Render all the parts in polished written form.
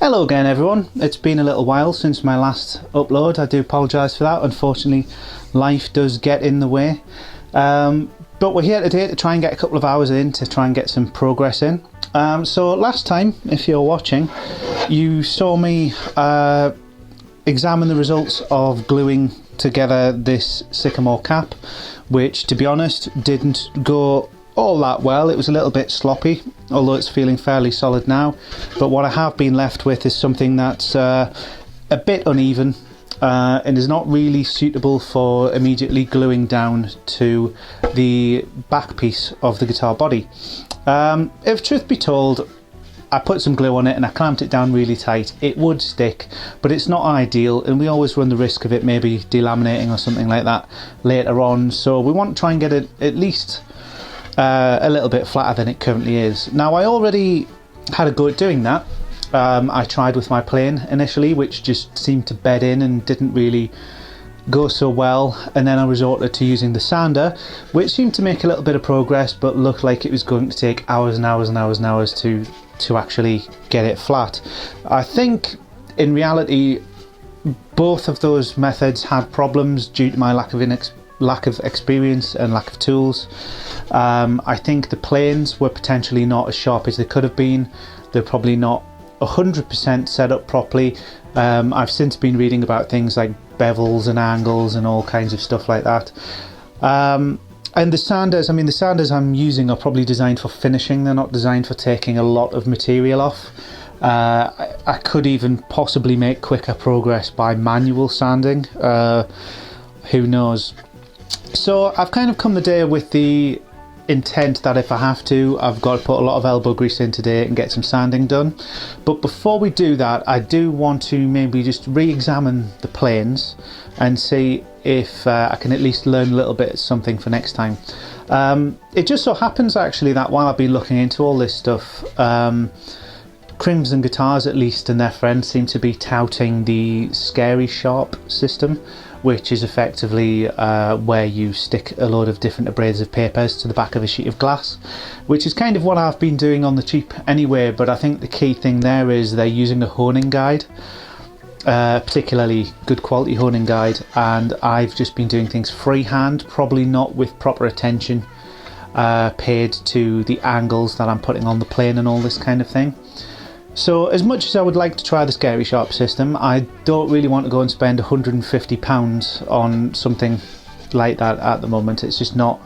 Hello again everyone, it's been a little while since my last upload. I do apologise for that. Unfortunately life does get in the way, but we're here today to try and get a couple of hours in to try and get some progress in. So last time, if you're watching, you saw me examine the results of gluing together this sycamore cap, which to be honest didn't go all that well. It was a little bit sloppy, although it's feeling fairly solid now. But what I have been left with is something that's a bit uneven and is not really suitable for immediately gluing down to the back piece of the guitar body. If truth be told, I put some glue on it and I clamped it down really tight. It would stick, but it's not ideal, and we always run the risk of it maybe delaminating or something like that later on. So we want to try and get it at least a little bit flatter than it currently is. Now, I already had a go at doing that. I tried with my plane initially, which just seemed to bed in and didn't really go so well, and then I resorted to using the sander, which seemed to make a little bit of progress, but looked like it was going to take hours and hours and hours and hours to actually get it flat. I think in reality both of those methods had problems due to my lack of experience and lack of tools. I think the planes were potentially not as sharp as they could have been. They're probably not 100% set up properly. I've since been reading about things like bevels and angles and all kinds of stuff like that. And the sanders, the sanders I'm using are probably designed for finishing. They're not designed for taking a lot of material off. I could even possibly make quicker progress by manual sanding. Who knows? So I've kind of come the day with the intent that if I have to, I've got to put a lot of elbow grease in today and get some sanding done. But before we do that, I do want to maybe just re-examine the planes and see if I can at least learn a little bit something for next time. It just so happens actually that while I've been looking into all this stuff, Crimson Guitars at least and their friends seem to be touting the Scary Sharp system, which is effectively where you stick a load of different abrasive papers to the back of a sheet of glass, which is kind of what I've been doing on the cheap anyway. But I think the key thing there is they're using a honing guide, particularly good quality honing guide, and I've just been doing things freehand, probably not with proper attention paid to the angles that I'm putting on the plane and all this kind of thing. So as much as I would like to try the Scary Sharp system, I don't really want to go and spend £150 on something like that at the moment. It's just not,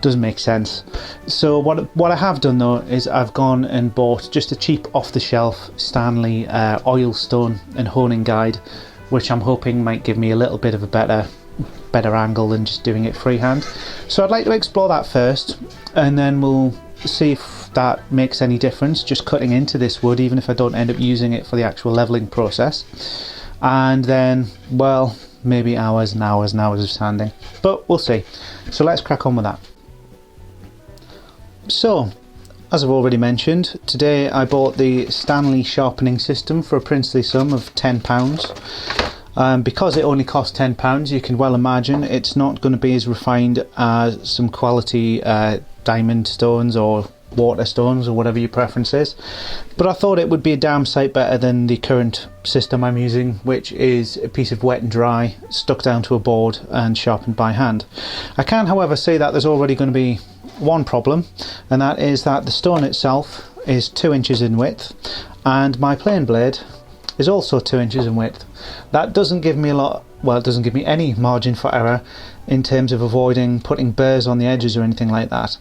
doesn't make sense. So what I have done though is I've gone and bought just a cheap off-the-shelf Stanley oil stone and honing guide, which I'm hoping might give me a little bit of a better angle than just doing it freehand. So I'd like to explore that first, and then we'll see if that makes any difference, just cutting into this wood, even if I don't end up using it for the actual leveling process. And then, well, maybe hours and hours and hours of sanding, but we'll see. So let's crack on with that. So, as I've already mentioned, today I bought the Stanley sharpening system for a princely sum of £10. Because it only cost £10, you can well imagine it's not going to be as refined as some quality diamond stones or water stones or whatever your preference is, but I thought it would be a damn sight better than the current system I'm using, which is a piece of wet and dry stuck down to a board and sharpened by hand. I can however say that there's already going to be one problem, and that is that the stone itself is 2 inches in width and my plane blade is also 2 inches in width. That doesn't give me it doesn't give me any margin for error in terms of avoiding putting burrs on the edges or anything like that.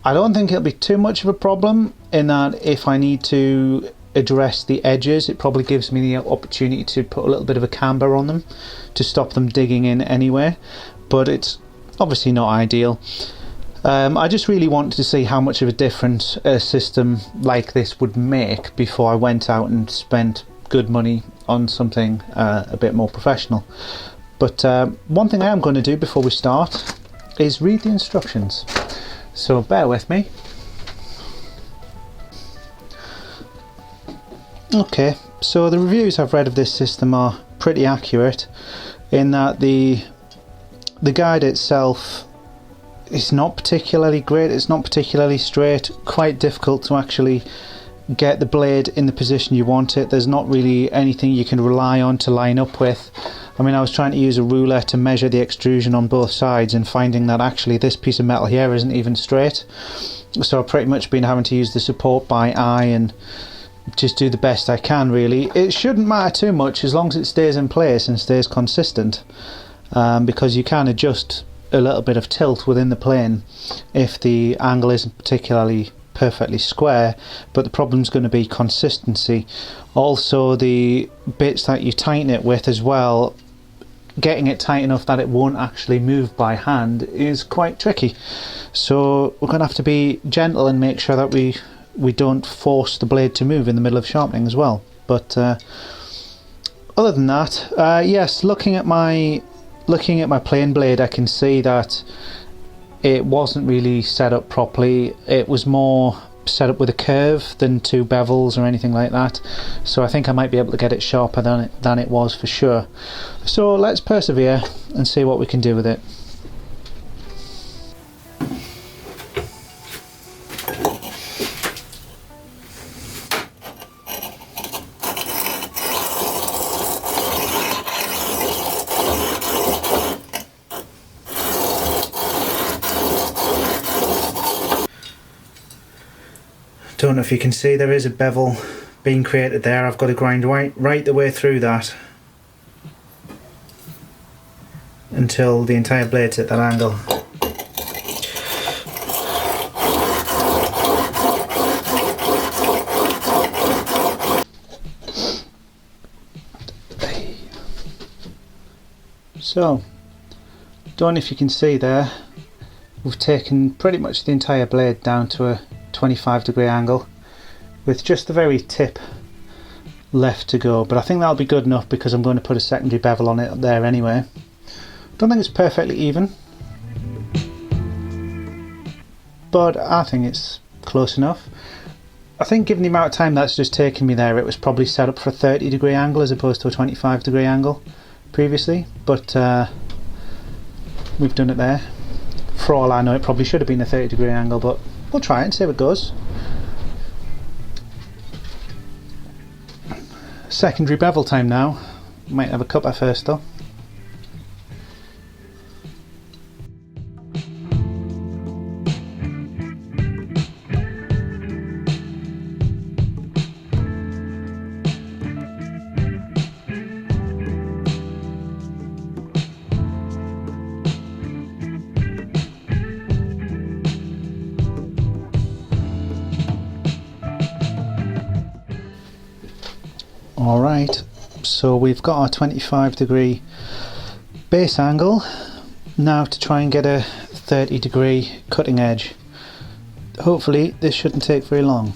I don't think it'll be too much of a problem, in that if I need to address the edges, it probably gives me the opportunity to put a little bit of a camber on them to stop them digging in anyway, but it's obviously not ideal. I just really wanted to see how much of a difference a system like this would make before I went out and spent good money on something a bit more professional. But one thing I am going to do before we start is read the instructions, so bear with me. Okay, so the reviews I've read of this system are pretty accurate, in that the guide itself is not particularly great, it's not particularly straight, quite difficult to actually get the blade in the position you want it. There's not really anything you can rely on to line up with. I mean, I was trying to use a ruler to measure the extrusion on both sides and finding that actually this piece of metal here isn't even straight. So I've pretty much been having to use the support by eye and just do the best I can, really. It shouldn't matter too much as long as it stays in place and stays consistent, because you can adjust a little bit of tilt within the plane if the angle isn't particularly perfectly square, but the problem's going to be consistency. Also, the bits that you tighten it with as well, getting it tight enough that it won't actually move by hand is quite tricky. So we're going to have to be gentle and make sure that we don't force the blade to move in the middle of sharpening as well. But other than that, yes, looking at my plane blade, I can see that it wasn't really set up properly. It was more set up with a curve than two bevels or anything like that, so I think I might be able to get it sharper than it was for sure. So let's persevere and see what we can do with it. Don't know if you can see, there is a bevel being created there. I've got to grind right the way through that until the entire blade's at that angle. So, don't know if you can see there, we've taken pretty much the entire blade down to a 25-degree angle with just the very tip left to go, but I think that'll be good enough because I'm going to put a secondary bevel on it up there anyway. Don't think it's perfectly even, but I think it's close enough. I think given the amount of time that's just taken me there, it was probably set up for a 30-degree angle as opposed to a 25-degree angle previously, but we've done it there. For all I know, it probably should have been a 30-degree angle, but we'll try it and see how it goes. Secondary bevel time now. Might have a cuppa first though. Alright, so we've got our 25-degree base angle. Now to try and get a 30-degree cutting edge. Hopefully this shouldn't take very long.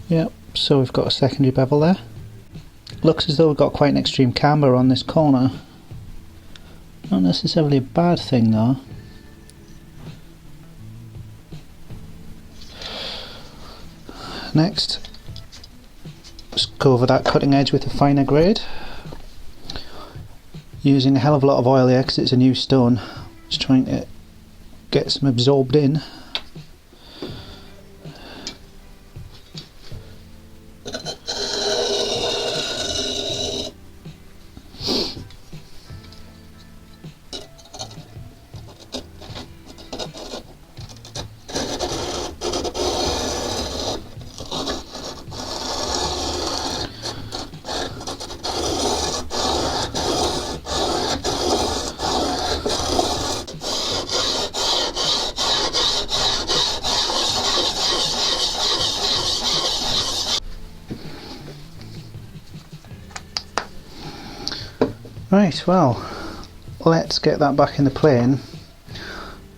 Yep, so we've got a secondary bevel there. Looks as though we've got quite an extreme camber on this corner. Not necessarily a bad thing though. Next, just go over that cutting edge with a finer grade. Using a hell of a lot of oil here because it's a new stone. Just trying to get some absorbed in. Right, well, let's get that back in the plane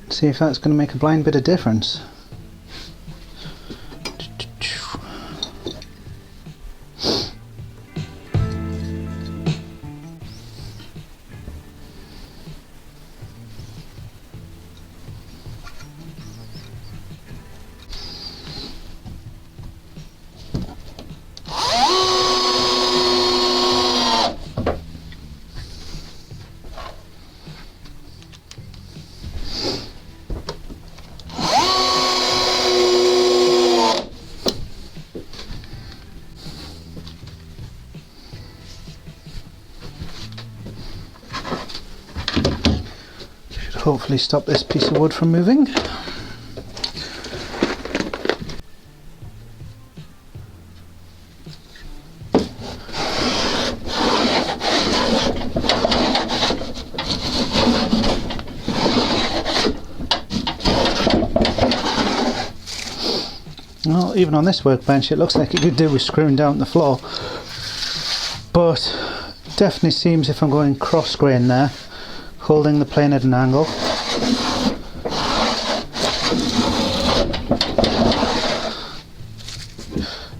and see if that's going to make a blind bit of difference. hopefully stop this piece of wood from moving. Well, even on this workbench it looks like it could do with screwing down the floor, but definitely seems if I'm going cross grain there, holding the plane at an angle.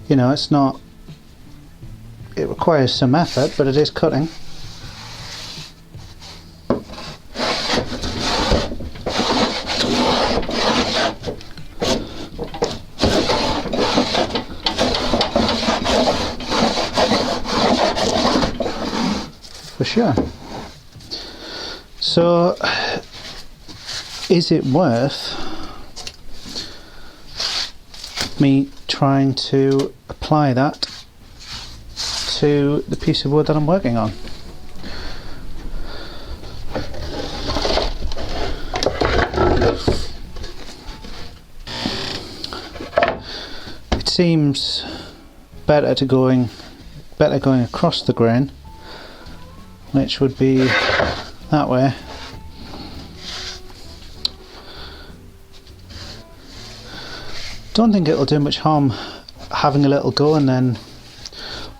You know, it's not, it requires some effort, but it is cutting. For sure. So, is it worth me trying to apply that to the piece of wood that I'm working on? It seems better going across the grain, which would be that way. Don't think it'll do much harm having a little go and then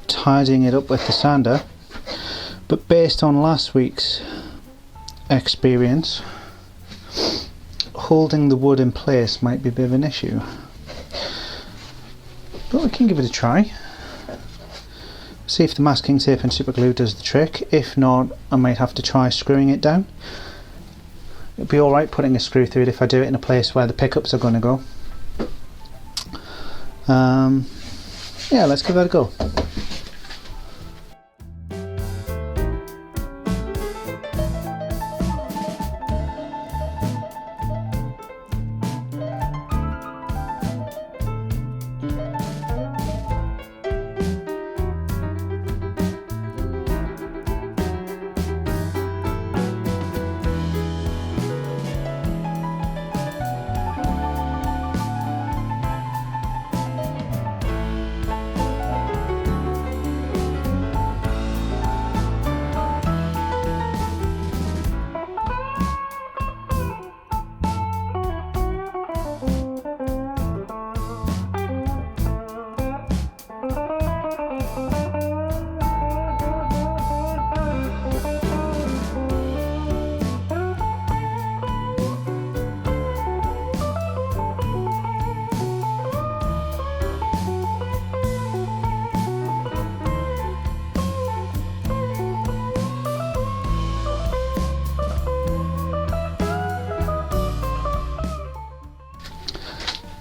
tidying it up with the sander, but based on last week's experience, holding the wood in place might be a bit of an issue, but we can give it a try. See if the masking tape and super glue does the trick. If not, I might have to try screwing it down. It'd be alright putting a screw through it if I do it in a place where the pickups are going to go. Yeah, let's give that a go.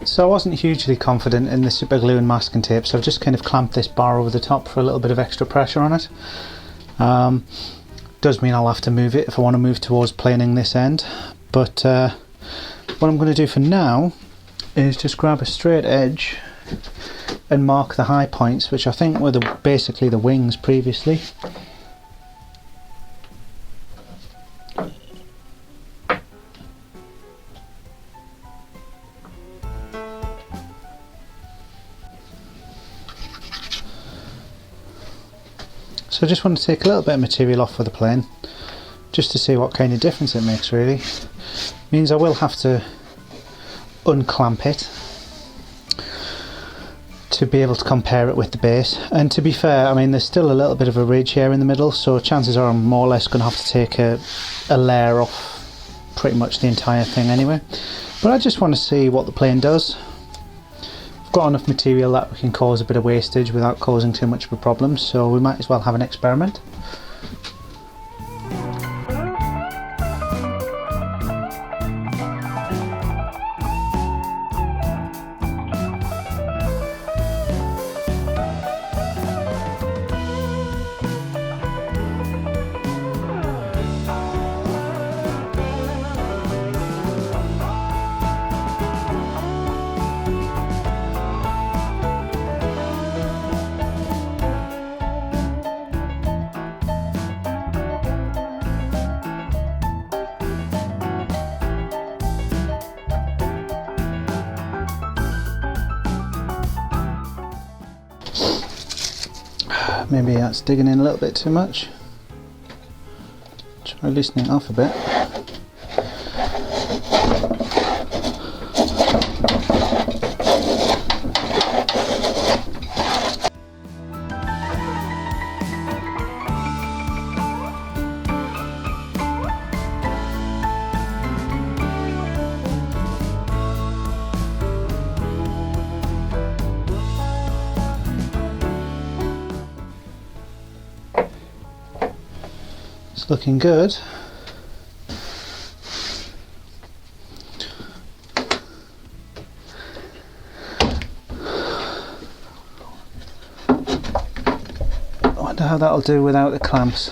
So I wasn't hugely confident in the super glue and masking tape, so I've just kind of clamped this bar over the top for a little bit of extra pressure on it. Does mean I'll have to move it if I want to move towards planing this end, but what I'm going to do for now is just grab a straight edge and mark the high points, which I think were basically the wings previously. So I just want to take a little bit of material off of the plane just to see what kind of difference it makes. Really means I will have to unclamp it to be able to compare it with the base, and to be fair, I mean there's still a little bit of a ridge here in the middle, so chances are I'm more or less going to have to take a layer off pretty much the entire thing anyway. But I just want to see what the plane does. Got enough material that we can cause a bit of wastage without causing too much of a problem, so we might as well have an experiment. Maybe that's digging in a little bit too much. Try loosening it off a bit. It's looking good. I wonder how that'll do without the clamps.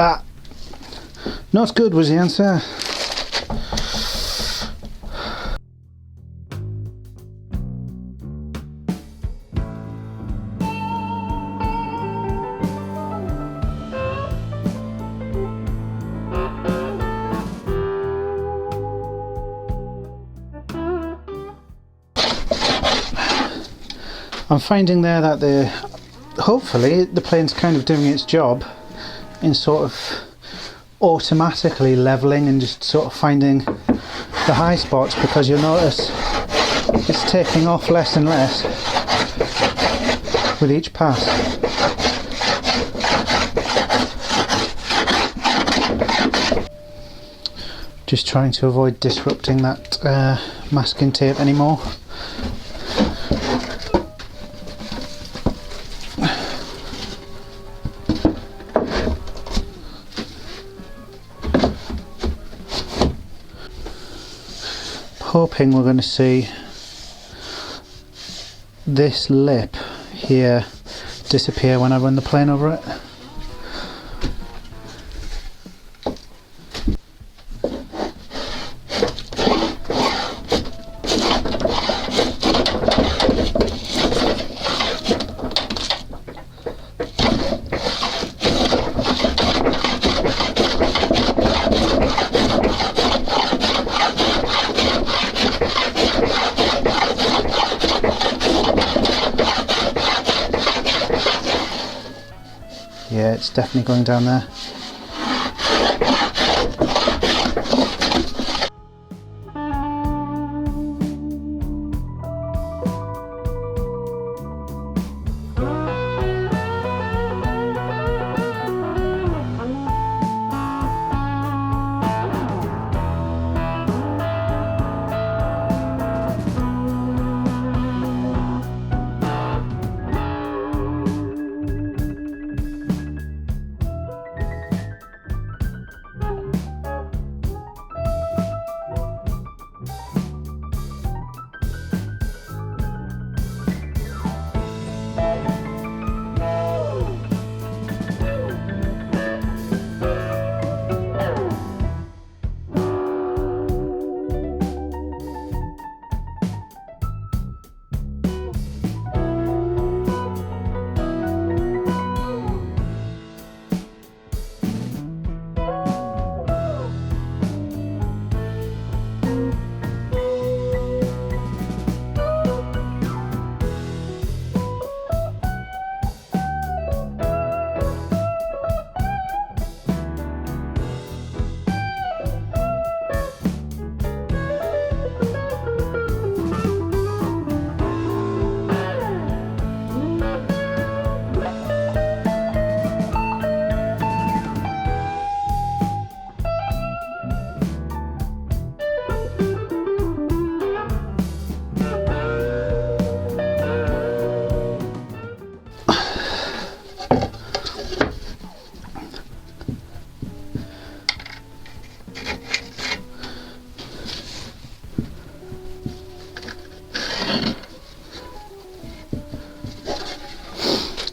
Ah, not good was the answer. I'm finding there that hopefully the plane's kind of doing its job in sort of automatically leveling and just sort of finding the high spots, because you'll notice it's taking off less and less with each pass. Just trying to avoid disrupting that masking tape anymore. Hoping we're going to see this lip here disappear when I run the plane over it. Yeah, it's definitely going down there.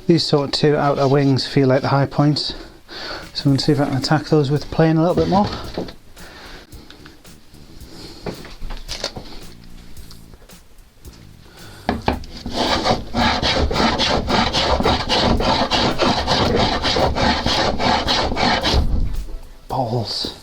These sort of two outer wings feel like the high points, so I'm going to see if I can attack those with the plane a little bit more. walls.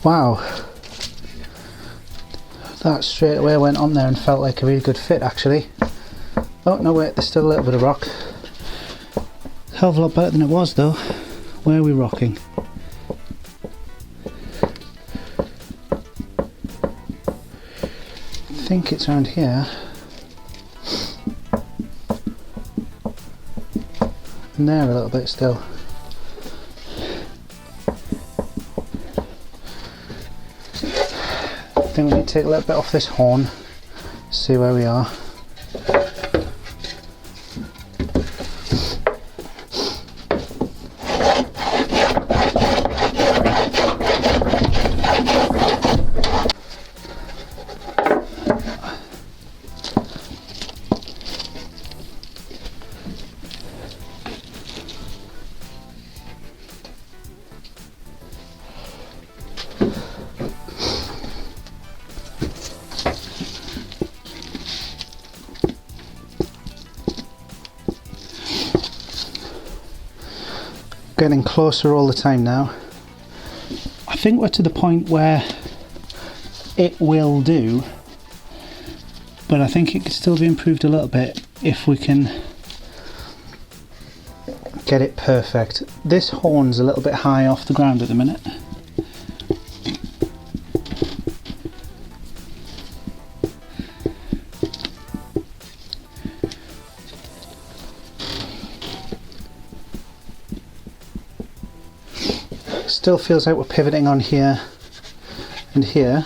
Wow, that straight away went on there and felt like a really good fit actually. Oh no wait, there's still a little bit of rock. Hell of a lot better than it was though. Where are we rocking? I think it's around here. And there a little bit still. I think we need to take a little bit off this horn, see where we are. Getting closer all the time now. I think we're to the point where it will do, but I think it could still be improved a little bit if we can get it perfect. This horn's a little bit high off the ground at the minute. Still feels like we're pivoting on here and here.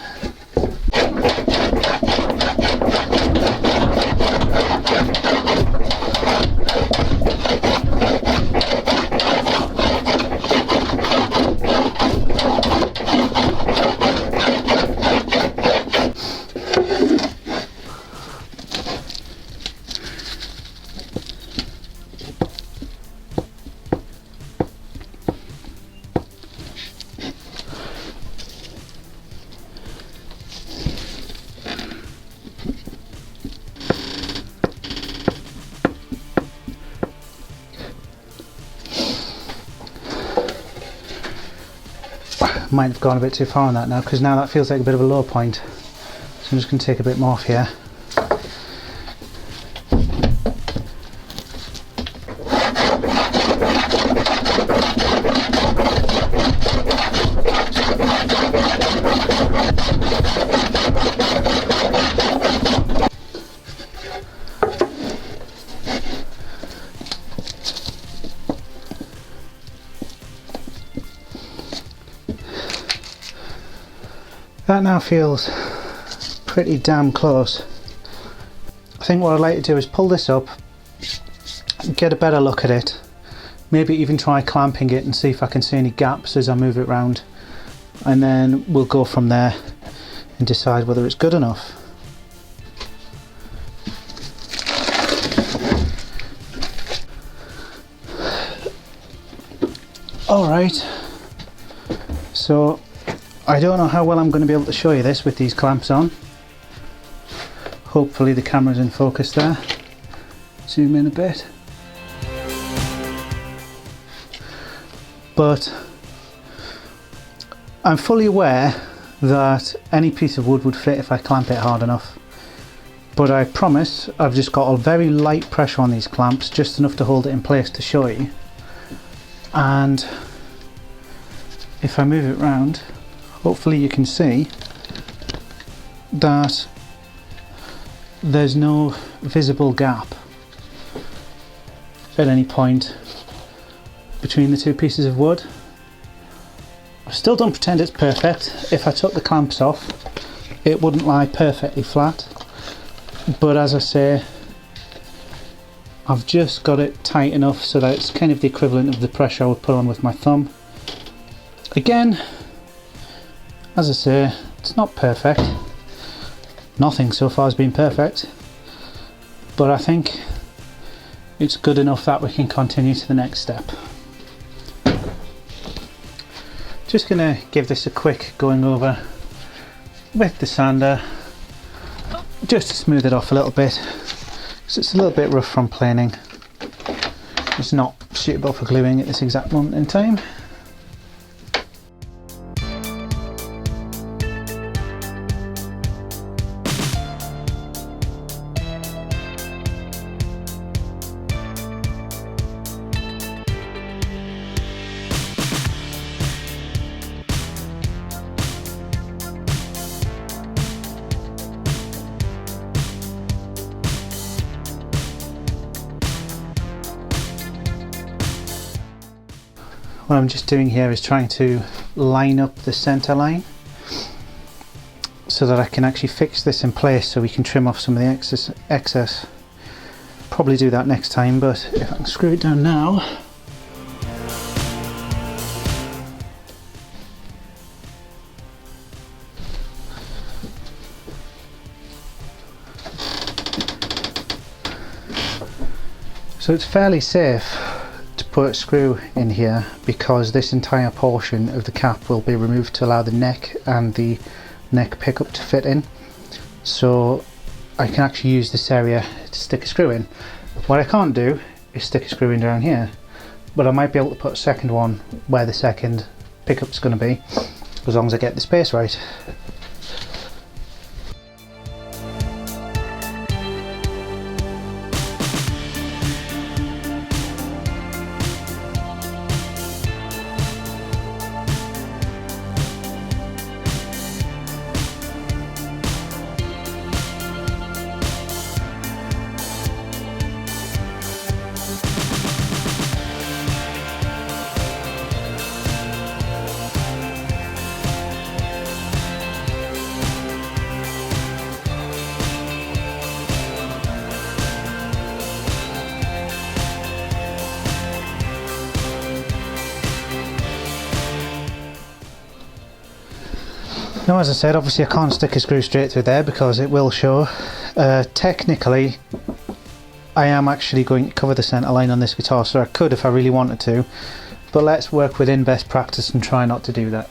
Might have gone a bit too far on that now, because now that feels like a bit of a low point. So I'm just going to take a bit more off here. That now feels pretty damn close. I think what I'd like to do is pull this up, get a better look at it, maybe even try clamping it and see if I can see any gaps as I move it around, and then we'll go from there and decide whether it's good enough. Alright, so I don't know how well I'm going to be able to show you this with these clamps on. Hopefully the camera's in focus there. Zoom in a bit. But I'm fully aware that any piece of wood would fit if I clamp it hard enough. But I promise I've just got a very light pressure on these clamps, just enough to hold it in place to show you. And if I move it round, hopefully you can see that there's no visible gap at any point between the two pieces of wood. I still don't pretend it's perfect. If I took the clamps off, it wouldn't lie perfectly flat, but as I say, I've just got it tight enough so that it's kind of the equivalent of the pressure I would put on with my thumb. Again, as I say, it's not perfect. Nothing so far has been perfect, but I think it's good enough that we can continue to the next step. Just going to give this a quick going over with the sander just to smooth it off a little bit, because it's a little bit rough from planing. It's not suitable for gluing at this exact moment in time. What I'm just doing here is trying to line up the center line so that I can actually fix this in place so we can trim off some of the excess. Probably do that next time, but if I can screw it down now. So it's fairly safe to put a screw in here because this entire portion of the cap will be removed to allow the neck and the neck pickup to fit in. So I can actually use this area to stick a screw in. What I can't do is stick a screw in down here, but I might be able to put a second one where the second pickup's going to be, as long as I get the space right. Now, as I said, obviously I can't stick a screw straight through there because it will show. Technically, I am actually going to cover the centre line on this guitar, so I could if I really wanted to, but let's work within best practice and try not to do that.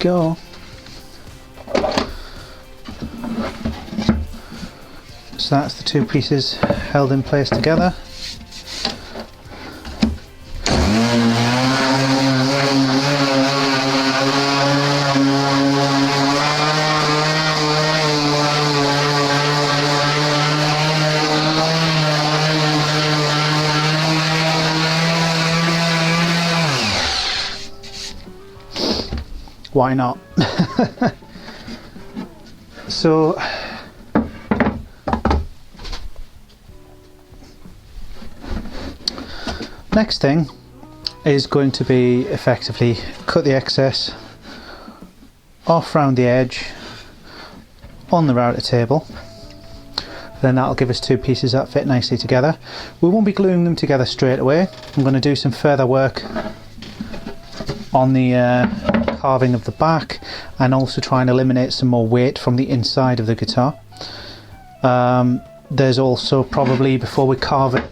Go. So that's the two pieces held in place together. Why not? So next thing is going to be effectively cut the excess off round the edge on the router table. Then that'll give us two pieces that fit nicely together. We won't be gluing them together straight away. I'm going to do some further work on the carving of the back and also try and eliminate some more weight from the inside of the guitar. There's also probably, before we carve it,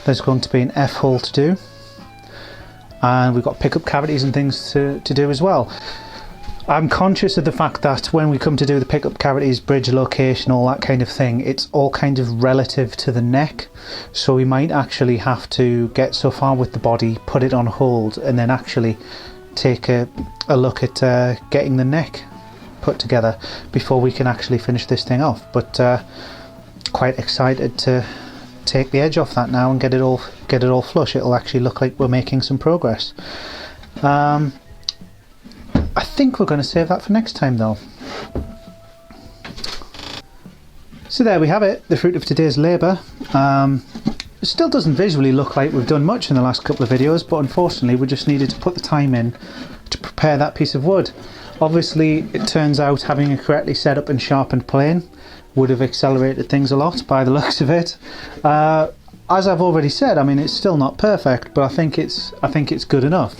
there's going to be an F hole to do, and we've got pickup cavities and things to do as well. I'm conscious of the fact that when we come to do the pickup cavities, bridge location, all that kind of thing, it's all kind of relative to the neck. So we might actually have to get so far with the body, put it on hold, and then actually take a look at getting the neck put together before we can actually finish this thing off. But quite excited to take the edge off that now and get it all flush. It'll actually look like we're making some progress. I think we're going to save that for next time though. So there we have it, the fruit of today's labour. It still doesn't visually look like we've done much in the last couple of videos, but unfortunately we just needed to put the time in to prepare that piece of wood. Obviously it turns out having it correctly set up and sharpened plane would have accelerated things a lot by the looks of it. As I've already said, I mean, it's still not perfect, but I think it's good enough.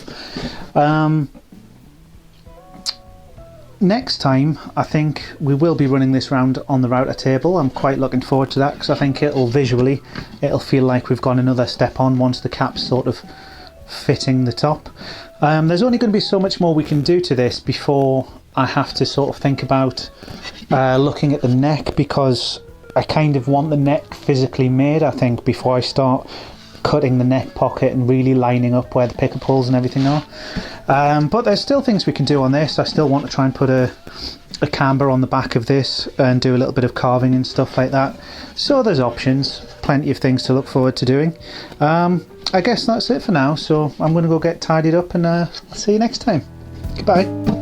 Next time, I think we will be running this round on the router table. I'm quite looking forward to that because I think it'll feel like we've gone another step on once the cap's sort of fitting the top. There's only going to be so much more we can do to this before I have to sort of think about looking at the neck, because I kind of want the neck physically made, I think, before I start cutting the neck pocket and really lining up where the pickup holes and everything are. But there's still things we can do on this. I still want to try and put a camber on the back of this and do a little bit of carving and stuff like that. So there's options, plenty of things to look forward to doing. I guess that's it for now, so I'm going to go get tidied up and I'll see you next time. Goodbye.